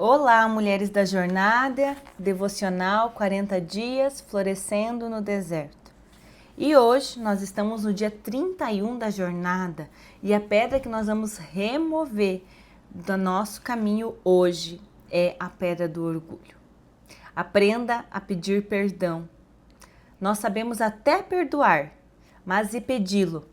Olá, mulheres da jornada devocional 40 dias florescendo no deserto. E hoje nós estamos no dia 31 da jornada e a pedra que nós vamos remover do nosso caminho hoje é a pedra do orgulho. Aprenda a pedir perdão. Nós sabemos até perdoar, mas e pedi-lo?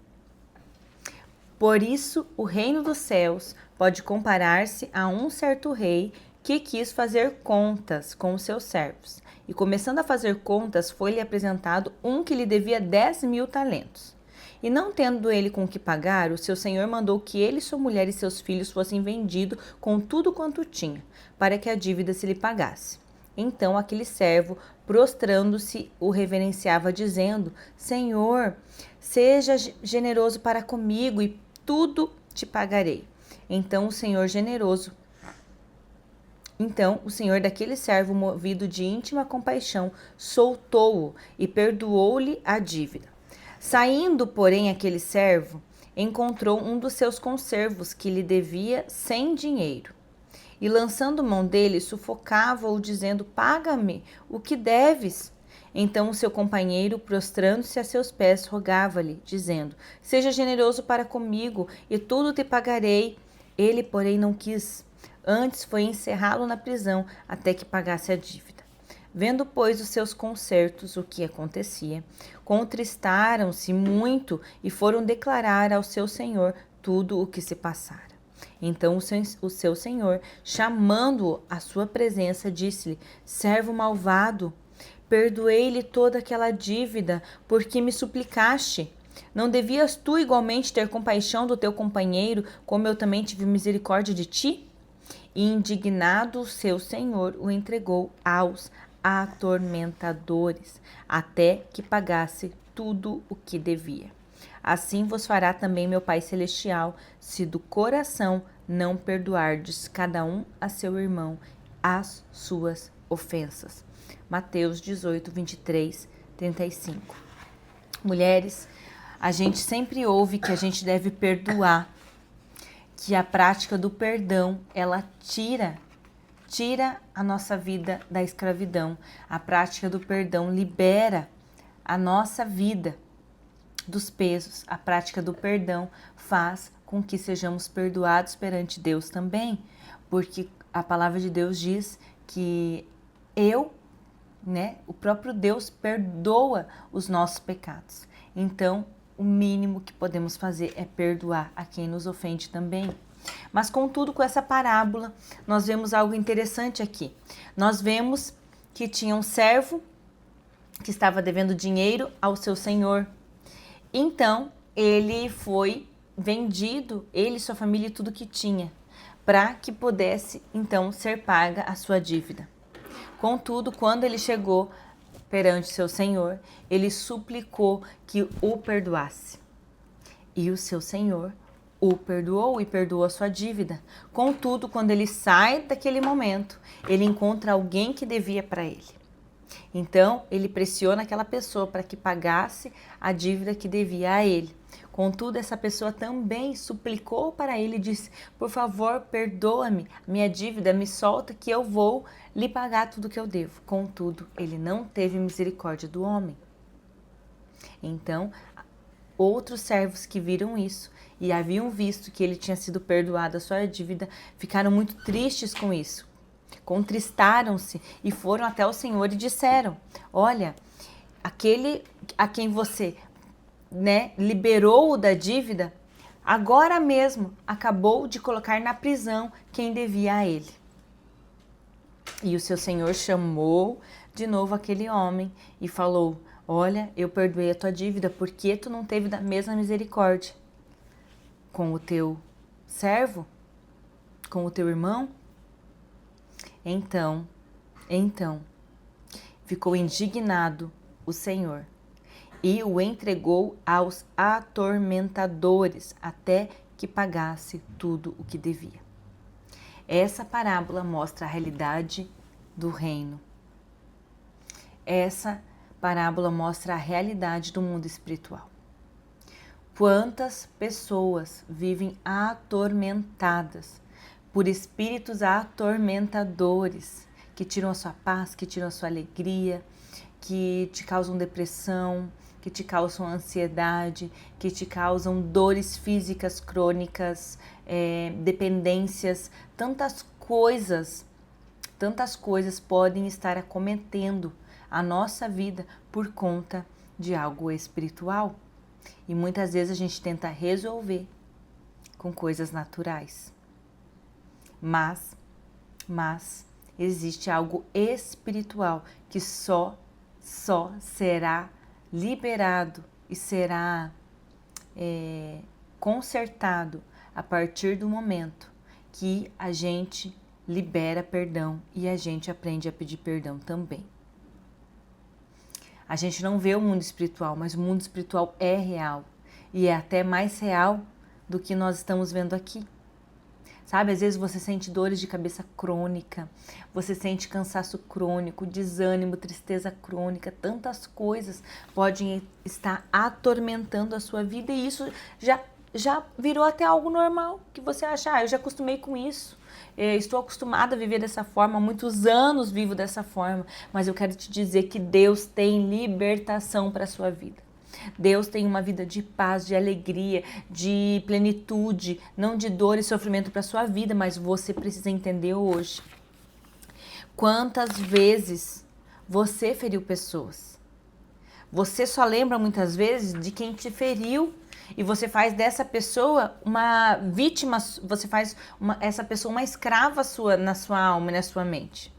Por isso, o reino dos céus pode comparar-se a um certo rei que quis fazer contas com os seus servos. E começando a fazer contas, foi-lhe apresentado um que lhe devia 10.000 talentos. E não tendo ele com que pagar, o seu senhor mandou que ele, sua mulher e seus filhos fossem vendidos com tudo quanto tinha, para que a dívida se lhe pagasse. Então aquele servo, prostrando-se, o reverenciava, dizendo: Senhor, seja generoso para comigo e tudo te pagarei. Então o senhor daquele servo, movido de íntima compaixão, soltou-o e perdoou-lhe a dívida. Saindo, porém, aquele servo encontrou um dos seus conservos que lhe devia 100 dinheiro. E lançando mão dele, sufocava-o, dizendo: Paga-me o que deves. Então o seu companheiro, prostrando-se a seus pés, rogava-lhe, dizendo: Seja generoso para comigo, e tudo te pagarei. Ele, porém, não quis. Antes foi encerrá-lo na prisão, até que pagasse a dívida. Vendo, pois, os seus consertos o que acontecia, contristaram-se muito e foram declarar ao seu senhor tudo o que se passara. Então o seu senhor, chamando-o à sua presença, disse-lhe: Servo malvado, perdoei-lhe toda aquela dívida, porque me suplicaste. Não devias tu igualmente ter compaixão do teu companheiro, como eu também tive misericórdia de ti? E indignado o seu senhor o entregou aos atormentadores, até que pagasse tudo o que devia. Assim vos fará também meu Pai Celestial, se do coração não perdoardes cada um a seu irmão as suas ofensas. Mateus 18, 23, 35. Mulheres, a gente sempre ouve que a gente deve perdoar, que a prática do perdão, ela tira a nossa vida da escravidão. A prática do perdão libera a nossa vida dos pesos. A prática do perdão faz com que sejamos perdoados perante Deus também, porque a palavra de Deus diz que o próprio Deus perdoa os nossos pecados. Então, o mínimo que podemos fazer é perdoar a quem nos ofende também. Mas, contudo, com essa parábola, nós vemos algo interessante aqui. Nós vemos que tinha um servo que estava devendo dinheiro ao seu senhor. Então, ele foi vendido, ele, sua família e tudo que tinha, para que pudesse, então, ser paga a sua dívida. Contudo, quando ele chegou perante seu senhor, ele suplicou que o perdoasse. E o seu senhor o perdoou e perdoou a sua dívida. Contudo, quando ele sai daquele momento, ele encontra alguém que devia para ele. Então, ele pressiona aquela pessoa para que pagasse a dívida que devia a ele. Contudo, essa pessoa também suplicou para ele e disse: Por favor, perdoa-me, minha dívida, me solta que eu vou lhe pagar tudo que eu devo. Contudo, ele não teve misericórdia do homem. Então, outros servos que viram isso e haviam visto que ele tinha sido perdoado a sua dívida, ficaram muito tristes com isso. Contristaram-se e foram até o Senhor e disseram: Olha, aquele a quem você liberou da dívida, agora mesmo acabou de colocar na prisão quem devia a ele. E o seu senhor chamou de novo aquele homem e falou: Olha, eu perdoei a tua dívida, por que tu não teve da mesma misericórdia com o teu servo, com o teu irmão? Então, ficou indignado o Senhor e o entregou aos atormentadores até que pagasse tudo o que devia. Essa parábola mostra a realidade do reino. Essa parábola mostra a realidade do mundo espiritual. Quantas pessoas vivem atormentadas por espíritos atormentadores, que tiram a sua paz, que tiram a sua alegria, que te causam depressão, que te causam ansiedade, que te causam dores físicas crônicas, dependências, tantas coisas podem estar acometendo a nossa vida por conta de algo espiritual. E muitas vezes a gente tenta resolver com coisas naturais. Mas existe algo espiritual que só será liberado e será consertado a partir do momento que a gente libera perdão e a gente aprende a pedir perdão também. A gente não vê o mundo espiritual, mas o mundo espiritual é real e é até mais real do que nós estamos vendo aqui. Sabe, às vezes você sente dores de cabeça crônica, você sente cansaço crônico, desânimo, tristeza crônica, tantas coisas podem estar atormentando a sua vida e isso já virou até algo normal, que você acha, eu já acostumei com isso, estou acostumada a viver dessa forma, há muitos anos vivo dessa forma, mas eu quero te dizer que Deus tem libertação para a sua vida. Deus tem uma vida de paz, de alegria, de plenitude, não de dor e sofrimento para a sua vida, mas você precisa entender hoje. Quantas vezes você feriu pessoas? Você só lembra muitas vezes de quem te feriu e você faz dessa pessoa uma vítima, você faz essa pessoa uma escrava sua, na sua alma e na sua mente.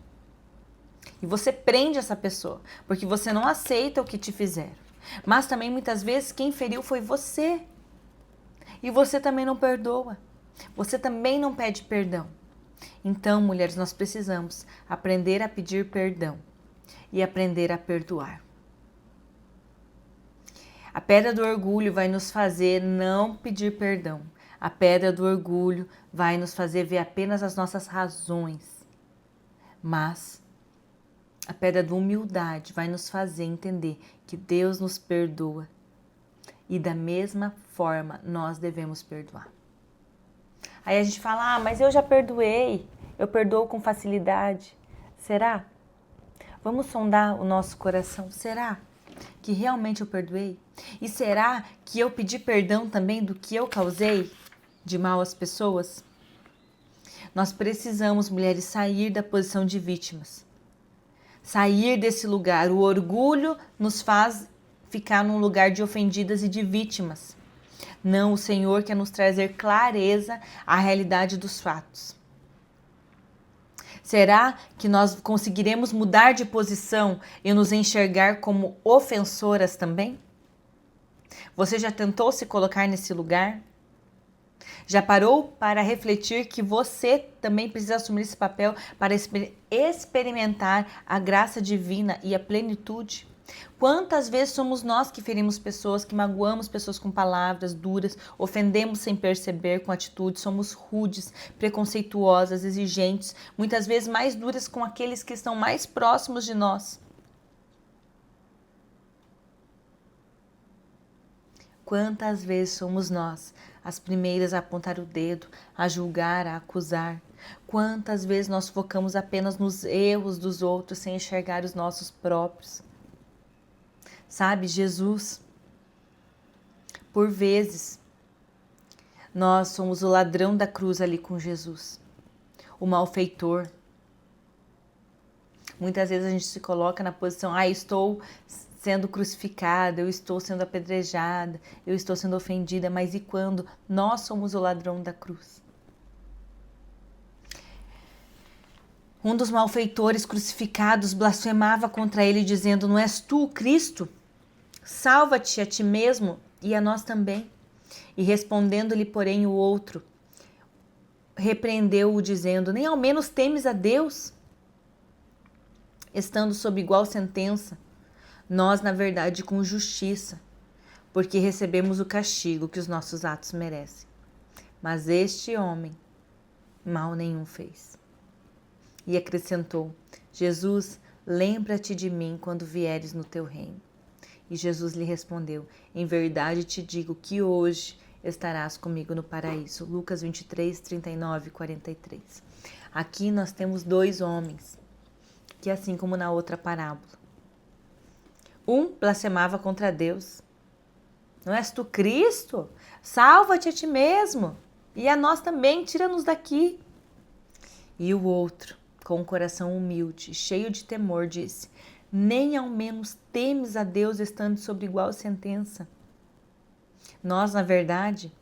E você prende essa pessoa, porque você não aceita o que te fizeram. Mas também muitas vezes quem feriu foi você. E você também não perdoa. Você também não pede perdão. Então, mulheres, nós precisamos aprender a pedir perdão e aprender a perdoar. A pedra do orgulho vai nos fazer não pedir perdão. A pedra do orgulho vai nos fazer ver apenas as nossas razões. Mas a pedra da humildade vai nos fazer entender que Deus nos perdoa e da mesma forma nós devemos perdoar. Aí a gente fala, mas eu já perdoei, eu perdoo com facilidade. Será? Vamos sondar o nosso coração, será que realmente eu perdoei? E será que eu pedi perdão também do que eu causei de mal às pessoas? Nós precisamos, mulheres, sair da posição de vítimas. Sair desse lugar. O orgulho nos faz ficar num lugar de ofendidas e de vítimas. Não, o Senhor quer nos trazer clareza à realidade dos fatos. Será que nós conseguiremos mudar de posição e nos enxergar como ofensoras também? Você já tentou se colocar nesse lugar? Já parou para refletir que você também precisa assumir esse papel para experimentar a graça divina e a plenitude? Quantas vezes somos nós que ferimos pessoas, que magoamos pessoas com palavras duras, ofendemos sem perceber com atitudes, somos rudes, preconceituosas, exigentes, muitas vezes mais duras com aqueles que estão mais próximos de nós? Quantas vezes somos nós as primeiras a apontar o dedo, a julgar, a acusar? Quantas vezes nós focamos apenas nos erros dos outros sem enxergar os nossos próprios? Sabe, Jesus, por vezes, nós somos o ladrão da cruz ali com Jesus, o malfeitor. Muitas vezes a gente se coloca na posição, estou sendo crucificada, eu estou sendo apedrejada, eu estou sendo ofendida, mas e quando nós somos o ladrão da cruz? Um dos malfeitores crucificados blasfemava contra ele, dizendo, não és tu o Cristo? Salva-te a ti mesmo e a nós também. E respondendo-lhe, porém, o outro, repreendeu-o, dizendo, nem ao menos temes a Deus? Estando sob igual sentença, nós, na verdade, com justiça, porque recebemos o castigo que os nossos atos merecem. Mas este homem mal nenhum fez. E acrescentou, Jesus, lembra-te de mim quando vieres no teu reino. E Jesus lhe respondeu, em verdade te digo que hoje estarás comigo no paraíso. Lucas 23, 39 e 43. Aqui nós temos 2 homens, que assim como na outra parábola. Um blasfemava contra Deus. Não és tu Cristo? Salva-te a ti mesmo. E a nós também, tira-nos daqui. E o outro, com o coração humilde, cheio de temor, disse: nem ao menos temes a Deus estando sob igual sentença. Nós, na verdade,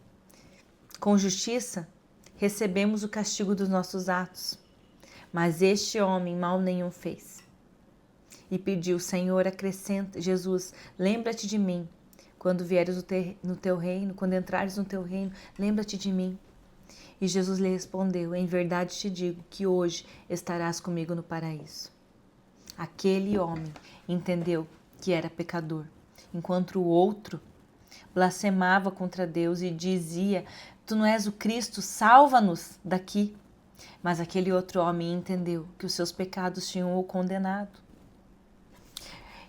com justiça, recebemos o castigo dos nossos atos. Mas este homem mal nenhum fez. E pediu: Senhor, acrescenta, Jesus, lembra-te de mim. Quando vieres no teu reino, quando entrares no teu reino, lembra-te de mim. E Jesus lhe respondeu: em verdade te digo que hoje estarás comigo no paraíso. Aquele homem entendeu que era pecador, enquanto o outro blasfemava contra Deus e dizia: tu não és o Cristo, salva-nos daqui. Mas aquele outro homem entendeu que os seus pecados tinham o condenado.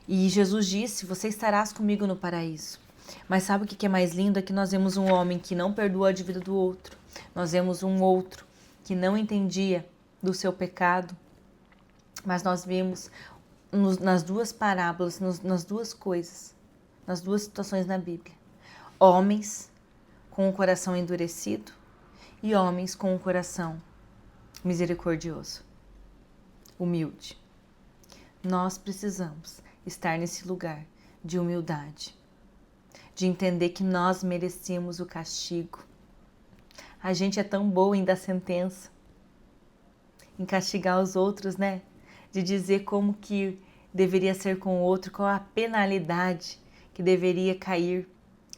E Jesus disse: você estarás comigo no paraíso. Mas sabe o que é mais lindo? É que nós vemos um homem que não perdoou a dívida do outro. Nós vemos um outro que não entendia do seu pecado. Mas nós vemos nas 2 parábolas, nas 2 coisas, nas 2 situações na Bíblia, homens com o coração endurecido e homens com o coração misericordioso, humilde. Nós precisamos estar nesse lugar de humildade, de entender que nós merecemos o castigo. A gente é tão boa em dar sentença, em castigar os outros, né? De dizer como que deveria ser com o outro, qual a penalidade que deveria cair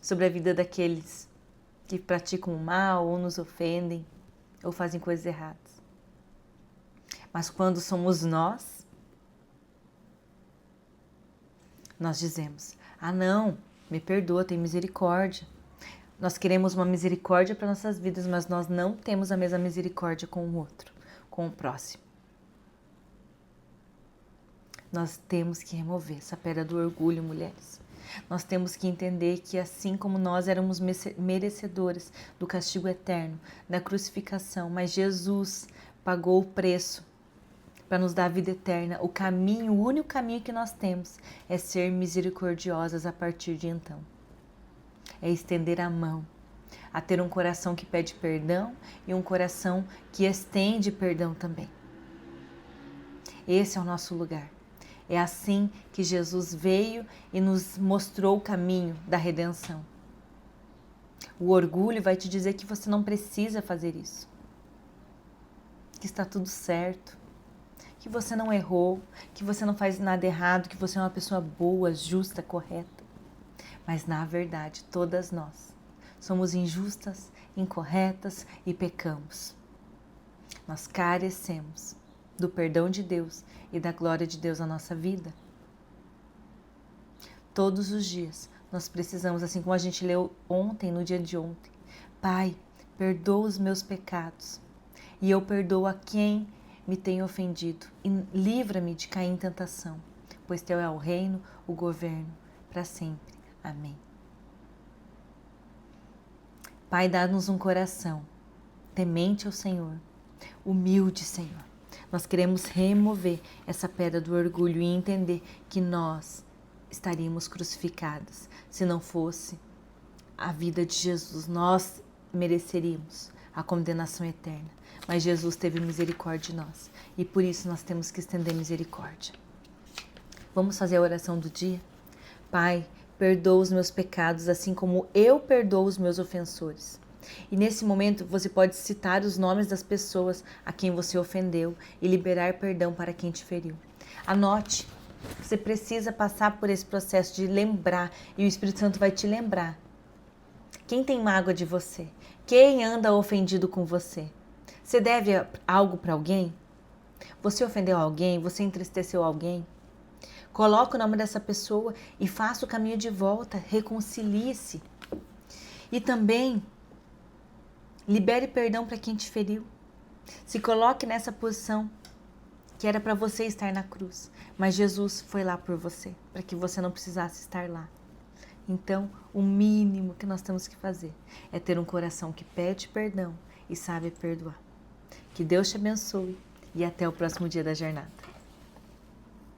sobre a vida daqueles que praticam o mal ou nos ofendem ou fazem coisas erradas. Mas quando somos nós dizemos: ah não, me perdoa, tem misericórdia. Nós queremos uma misericórdia para nossas vidas, mas nós não temos a mesma misericórdia com o outro, com o próximo. Nós temos que remover essa pedra do orgulho, mulheres. Nós temos que entender que assim como nós éramos merecedoras do castigo eterno, da crucificação, mas Jesus pagou o preço para nos dar a vida eterna. O caminho, o único caminho que nós temos é ser misericordiosas a partir de então. É estender a mão, a ter um coração que pede perdão e um coração que estende perdão também. Esse é o nosso lugar. É assim que Jesus veio e nos mostrou o caminho da redenção. O orgulho vai te dizer que você não precisa fazer isso, que está tudo certo, que você não errou, que você não faz nada errado, que você é uma pessoa boa, justa, correta. Mas na verdade, todas nós somos injustas, incorretas e pecamos. Nós carecemos do perdão de Deus e da glória de Deus na nossa vida. Todos os dias nós precisamos, assim como a gente leu ontem, no dia de ontem: Pai, perdoa os meus pecados e eu perdoo a quem me tem ofendido e livra-me de cair em tentação, pois teu é o reino, o governo, para sempre. Amém. Pai, dá-nos um coração temente ao Senhor, humilde, Senhor. Nós queremos remover essa pedra do orgulho e entender que nós estaríamos crucificadas se não fosse a vida de Jesus. Nós mereceríamos a condenação eterna, mas Jesus teve misericórdia de nós e por isso nós temos que estender misericórdia. Vamos fazer a oração do dia? Pai, perdoa os meus pecados assim como eu perdoo os meus ofensores. E nesse momento você pode citar os nomes das pessoas a quem você ofendeu e liberar perdão para quem te feriu. Anote, você precisa passar por esse processo de lembrar e o Espírito Santo vai te lembrar. Quem tem mágoa de você? Quem anda ofendido com você? Você deve algo para alguém? Você ofendeu alguém? Você entristeceu alguém? Coloque o nome dessa pessoa e faça o caminho de volta, reconcilie-se. E também libere perdão para quem te feriu. Se coloque nessa posição que era para você estar na cruz, mas Jesus foi lá por você, para que você não precisasse estar lá. Então, o mínimo que nós temos que fazer é ter um coração que pede perdão e sabe perdoar. Que Deus te abençoe e até o próximo dia da jornada.